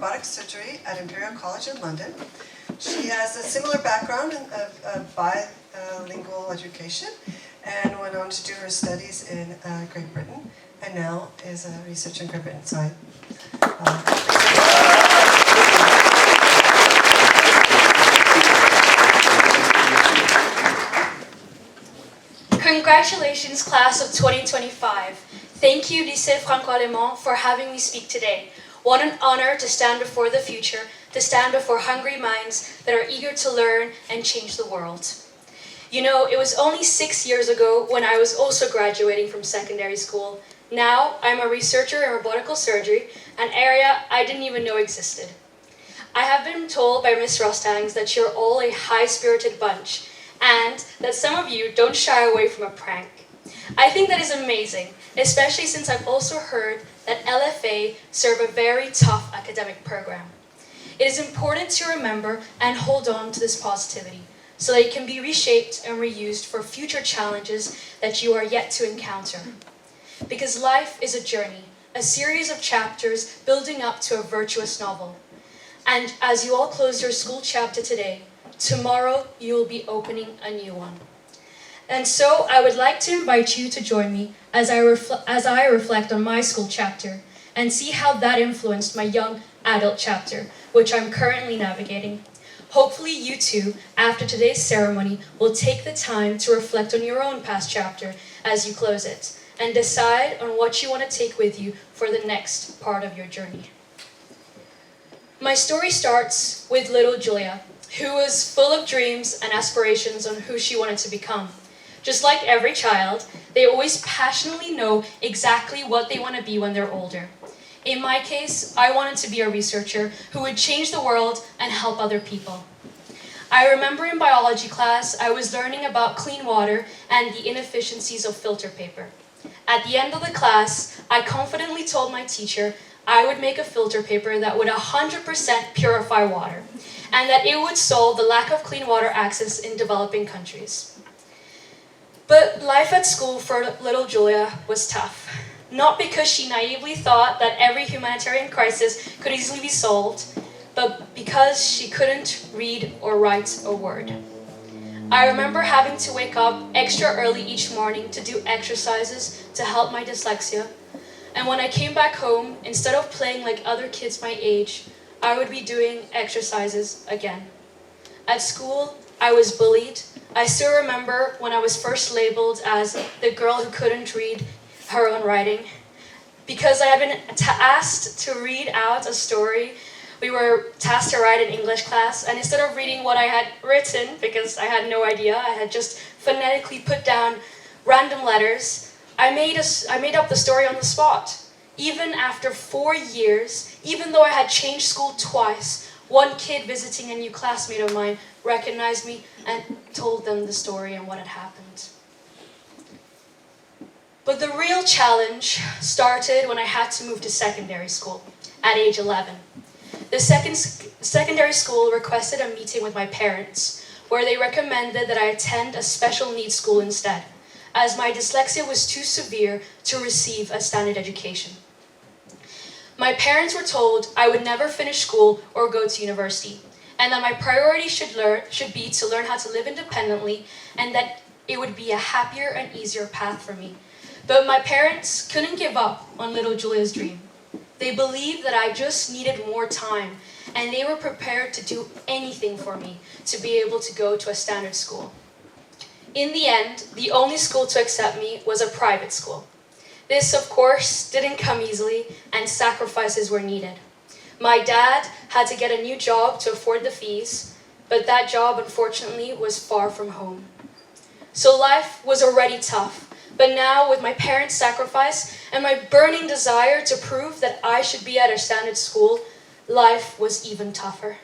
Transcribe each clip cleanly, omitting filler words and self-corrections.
robotic surgery at Imperial College in London. She has a similar background of bilingual education and went on to do her studies in Great Britain and now is a researcher in Great Britain. So Congratulations, class of 2025. Thank you, Lycée Franco-Allemand, for having me speak today. What an honor to stand before the future, to stand before hungry minds that are eager to learn and change the world. You know, it was only 6 years ago when I was also graduating from secondary school. Now, I'm a researcher in robotical surgery, an area I didn't even know existed. I have been told by Miss Rostangs that you're all a high-spirited bunch, and that some of you don't shy away from a prank. I think that is amazing, especially since I've also heard that LFA serve a very tough academic program. It is important to remember and hold on to this positivity, so that it can be reshaped and reused for future challenges that you are yet to encounter. Because life is a journey, a series of chapters building up to a virtuous novel. And as you all close your school chapter today, tomorrow you will be opening a new one. And so I would like to invite you to join me as I reflect on my school chapter and see how that influenced my young adult chapter, which I'm currently navigating. Hopefully you too, after today's ceremony, will take the time to reflect on your own past chapter as you close it and decide on what you want to take with you for the next part of your journey. My story starts with little Julia, who was full of dreams and aspirations on who she wanted to become. Just like every child, they always passionately know exactly what they want to be when they're older. In my case, I wanted to be a researcher who would change the world and help other people. I remember in biology class, I was learning about clean water and the inefficiencies of filter paper. At the end of the class, I confidently told my teacher I would make a filter paper that would 100% purify water, and that it would solve the lack of clean water access in developing countries. But life at school for little Julia was tough. Not because she naively thought that every humanitarian crisis could easily be solved, but because she couldn't read or write a word. I remember having to wake up extra early each morning to do exercises to help my dyslexia. And when I came back home, instead of playing like other kids my age, I would be doing exercises again. At school, I was bullied. I still remember when I was first labeled as the girl who couldn't read her own writing. Because I had been asked to read out a story, we were tasked to write in English class, and instead of reading what I had written, because I had no idea, I had just phonetically put down random letters, I made up the story on the spot. Even after 4 years, even though I had changed school twice, one kid visiting a new classmate of mine recognized me and told them the story and what had happened. But the real challenge started when I had to move to secondary school at age 11. The secondary school requested a meeting with my parents, where they recommended that I attend a special needs school instead, as my dyslexia was too severe to receive a standard education. My parents were told I would never finish school or go to university, and that my priority should be to learn how to live independently, and that it would be a happier and easier path for me. But my parents couldn't give up on little Julia's dream. They believed that I just needed more time, and they were prepared to do anything for me to be able to go to a standard school. In the end, the only school to accept me was a private school. This, of course, didn't come easily, and sacrifices were needed. My dad had to get a new job to afford the fees, but that job, unfortunately, was far from home. So life was already tough, but now with my parents' sacrifice and my burning desire to prove that I should be at a standard school, life was even tougher.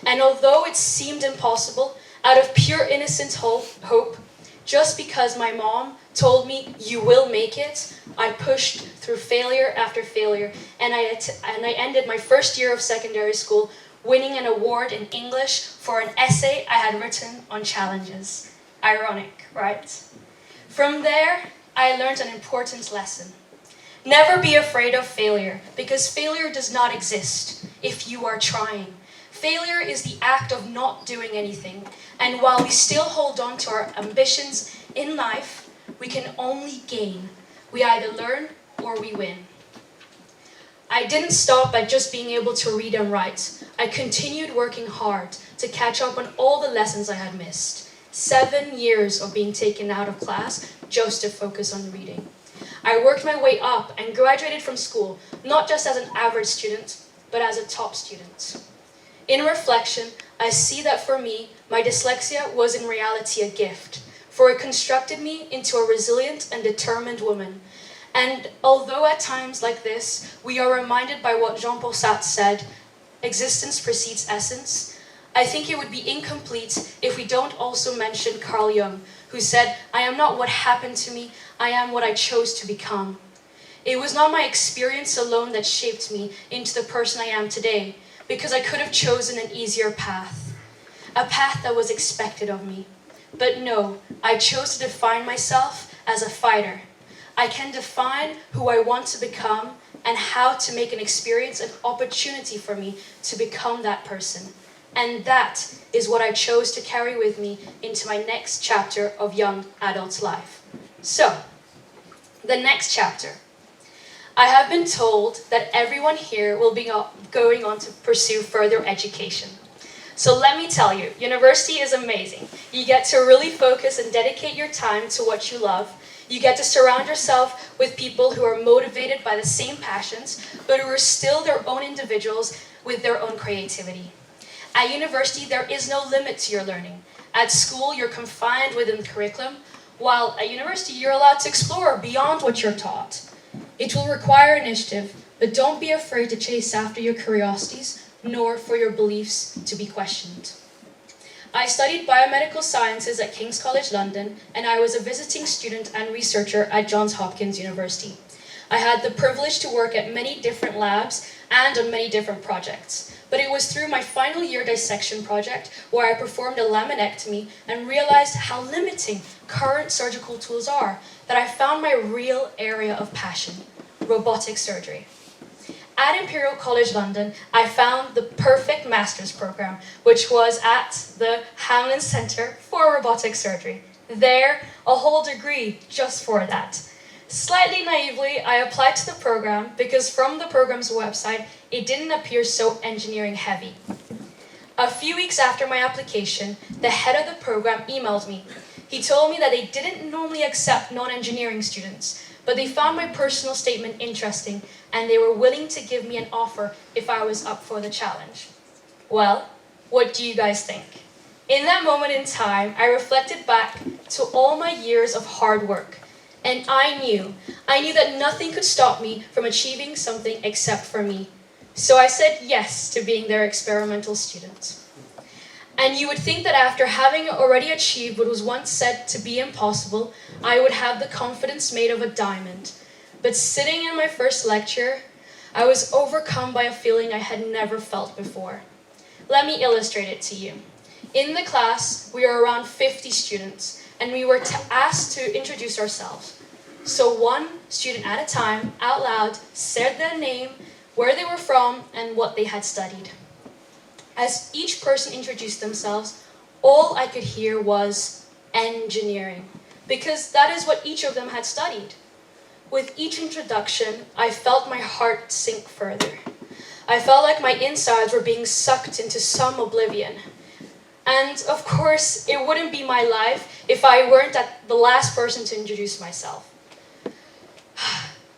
And although it seemed impossible, out of pure innocent hope, just because my mom told me, "You will make it," I pushed through failure after failure, and I ended my first year of secondary school winning an award in English for an essay I had written on challenges. Ironic, right? From there, I learned an important lesson. Never be afraid of failure, because failure does not exist. if you are trying. Failure is the act of not doing anything. And while we still hold on to our ambitions in life, we can only gain. We either learn or we win. I didn't stop at just being able to read and write. I continued working hard to catch up on all the lessons I had missed. 7 years of being taken out of class just to focus on reading. I worked my way up and graduated from school, not just as an average student, but as a top student. In reflection, I see that for me, my dyslexia was in reality a gift, for it constructed me into a resilient and determined woman. And although at times like this, we are reminded by what Jean-Paul Sartre said, existence precedes essence, I think it would be incomplete if we don't also mention Carl Jung, who said, "I am not what happened to me, I am what I chose to become." It was not my experience alone that shaped me into the person I am today, because I could have chosen an easier path, a path that was expected of me. But no, I chose to define myself as a fighter. I can define who I want to become and how to make an experience an opportunity for me to become that person. And that is what I chose to carry with me into my next chapter of young adult life. So, the next chapter. I have been told that everyone here will be going on to pursue further education. So let me tell you, university is amazing. You get to really focus and dedicate your time to what you love. You get to surround yourself with people who are motivated by the same passions, but who are still their own individuals with their own creativity. At university, there is no limit to your learning. At school, you're confined within the curriculum, while at university, you're allowed to explore beyond what you're taught. It will require initiative, but don't be afraid to chase after your curiosities, nor for your beliefs to be questioned. I studied biomedical sciences at King's College London, and I was a visiting student and researcher at Johns Hopkins University. I had the privilege to work at many different labs and on many different projects. But it was through my final year dissection project where I performed a laminectomy and realized how limiting current surgical tools are that I found my real area of passion, robotic surgery. At Imperial College London, I found the perfect master's program, which was at the Hamlin Center for Robotic Surgery. There, a whole degree just for that. Slightly naively, I applied to the program because from the program's website, it didn't appear so engineering heavy. A few weeks after my application, the head of the program emailed me. He told me that they didn't normally accept non-engineering students, but they found my personal statement interesting and they were willing to give me an offer if I was up for the challenge. Well, what do you guys think? In that moment in time, I reflected back to all my years of hard work. And I knew that nothing could stop me from achieving something except for me. So I said yes to being their experimental student. And you would think that after having already achieved what was once said to be impossible, I would have the confidence made of a diamond. But sitting in my first lecture, I was overcome by a feeling I had never felt before. Let me illustrate it to you. In the class, we were around 50 students, and we were asked to introduce ourselves. So one student at a time, out loud, said their name, where they were from, and what they had studied. As each person introduced themselves, all I could hear was engineering, because that is what each of them had studied. With each introduction, I felt my heart sink further. I felt like my insides were being sucked into some oblivion. And of course, it wouldn't be my life if I weren't the last person to introduce myself.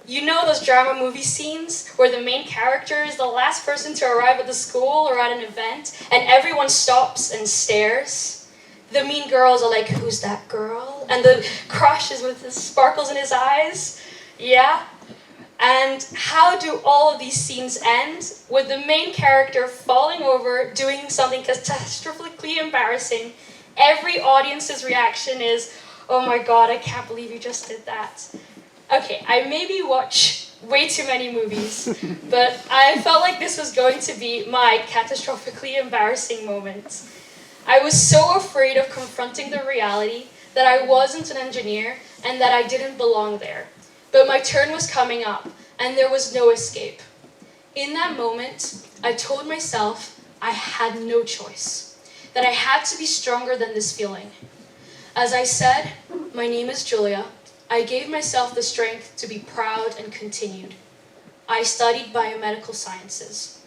You know those drama movie scenes where the main character is the last person to arrive at the school or at an event and everyone stops and stares? The mean girls are like, "Who's that girl?" And the crush is with the sparkles in his eyes. Yeah? And how do all of these scenes end? With the main character falling over, doing something catastrophically embarrassing. Every audience's reaction is, "Oh my god, I can't believe you just did that." Okay, I maybe watch way too many movies, but I felt like this was going to be my catastrophically embarrassing moment. I was so afraid of confronting the reality that I wasn't an engineer and that I didn't belong there. But my turn was coming up, and there was no escape. In that moment, I told myself I had no choice, that I had to be stronger than this feeling. As I said, my name is Julia. I gave myself the strength to be proud and continued. I studied biomedical sciences.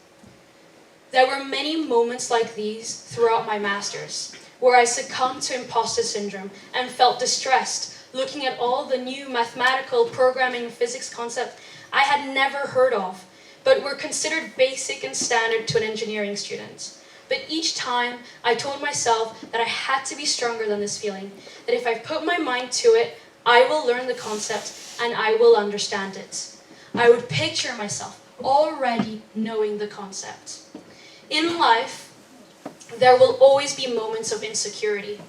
There were many moments like these throughout my master's, where I succumbed to imposter syndrome and felt distressed looking at all the new mathematical, programming, and physics concepts I had never heard of, but were considered basic and standard to an engineering student. But each time, I told myself that I had to be stronger than this feeling, that if I put my mind to it, I will learn the concept and I will understand it. I would picture myself already knowing the concept. In life, there will always be moments of insecurity.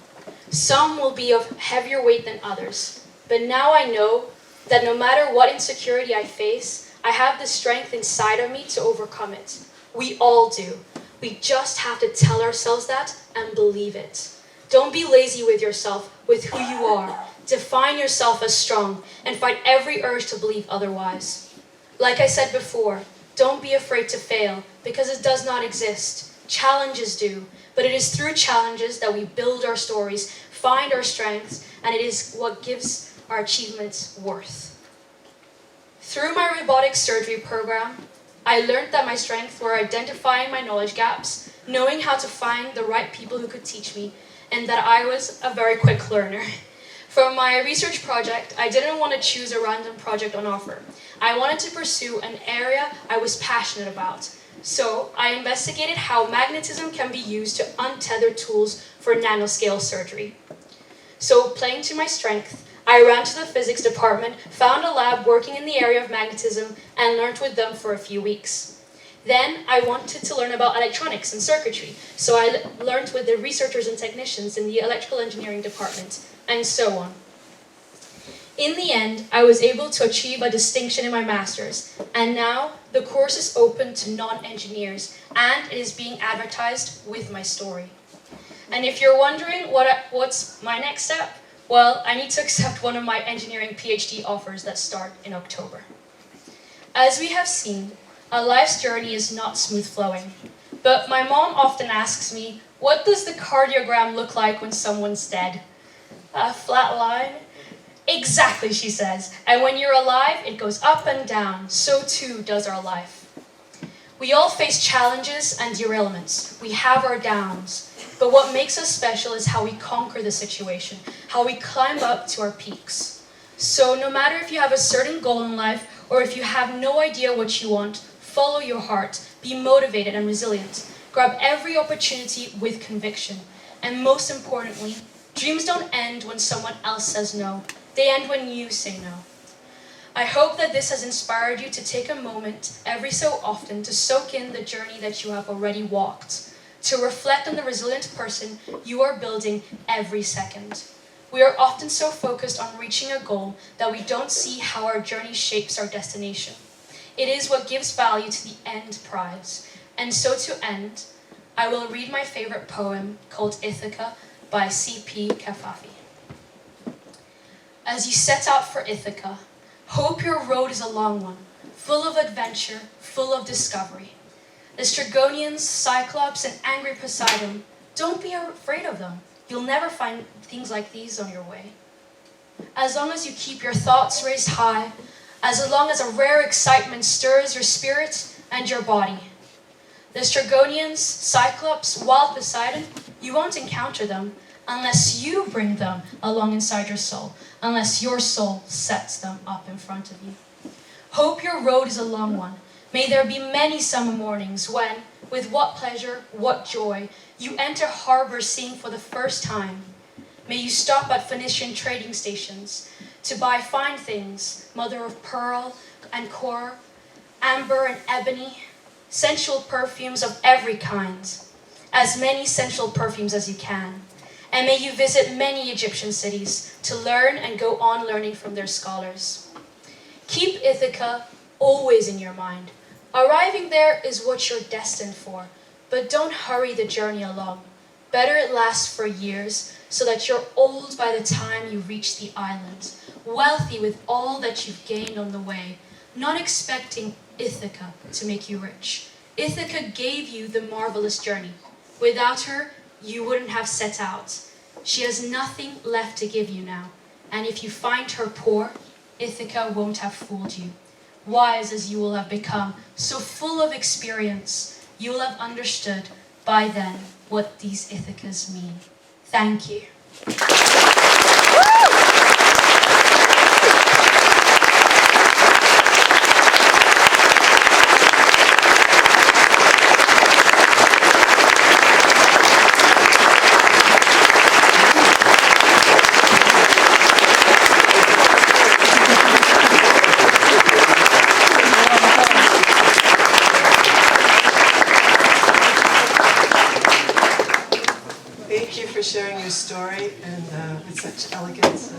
Some will be of heavier weight than others. But now I know that no matter what insecurity I face, I have the strength inside of me to overcome it. We all do. We just have to tell ourselves that and believe it. Don't be lazy with yourself, with who you are. Define yourself as strong and fight every urge to believe otherwise. Like I said before, don't be afraid to fail because it does not exist. Challenges do, but it is through challenges that we build our stories, find our strengths, and it is what gives our achievements worth. Through my robotics surgery program, I learned that my strengths were identifying my knowledge gaps, knowing how to find the right people who could teach me, and that I was a very quick learner. For my research project, I didn't want to choose a random project on offer. I wanted to pursue an area I was passionate about. So I investigated how magnetism can be used to untether tools for nanoscale surgery. So playing to my strength, I ran to the physics department, found a lab working in the area of magnetism, and learned with them for a few weeks. Then I wanted to learn about electronics and circuitry, so I learned with the researchers and technicians in the electrical engineering department, and so on. In the end, I was able to achieve a distinction in my master's, and now the course is open to non-engineers, and it is being advertised with my story. And if you're wondering what's my next step, well, I need to accept one of my engineering PhD offers that start in October. As we have seen, a life's journey is not smooth flowing, but my mom often asks me, what does the cardiogram look like when someone's dead? A flat line? Exactly, she says. And when you're alive, it goes up and down. So too does our life. We all face challenges and derailments. We have our downs. But what makes us special is how we conquer the situation, how we climb up to our peaks. So no matter if you have a certain goal in life or if you have no idea what you want, follow your heart, be motivated and resilient. Grab every opportunity with conviction. And most importantly, dreams don't end when someone else says no. They end when you say no. I hope that this has inspired you to take a moment every so often to soak in the journey that you have already walked, to reflect on the resilient person you are building every second. We are often so focused on reaching a goal that we don't see how our journey shapes our destination. It is what gives value to the end prize. And so to end, I will read my favorite poem called Ithaca by C.P. Kafafi. As you set out for Ithaca, hope your road is a long one, full of adventure, full of discovery. The Strigonians, Cyclops, and angry Poseidon, don't be afraid of them. You'll never find things like these on your way. As long as you keep your thoughts raised high, as long as a rare excitement stirs your spirit and your body. The Strigonians, Cyclops, wild Poseidon, you won't encounter them unless you bring them along inside your soul, unless your soul sets them up in front of you. Hope your road is a long one. May there be many summer mornings when, with what pleasure, what joy, you enter harbor seeing for the first time. May you stop at Phoenician trading stations to buy fine things, mother of pearl and coral, amber and ebony, sensual perfumes of every kind, as many sensual perfumes as you can. And may you visit many Egyptian cities to learn and go on learning from their scholars. Keep Ithaca always in your mind. Arriving there is what you're destined for, but don't hurry the journey along. Better it lasts for years so that you're old by the time you reach the island, wealthy with all that you've gained on the way, not expecting Ithaca to make you rich. Ithaca gave you the marvelous journey. Without her, you wouldn't have set out. She has nothing left to give you now. And if you find her poor, Ithaca won't have fooled you. Wise as you will have become, so full of experience, you will have understood by then what these Ithacas mean. Thank you. Thank you for sharing your story and with such elegance.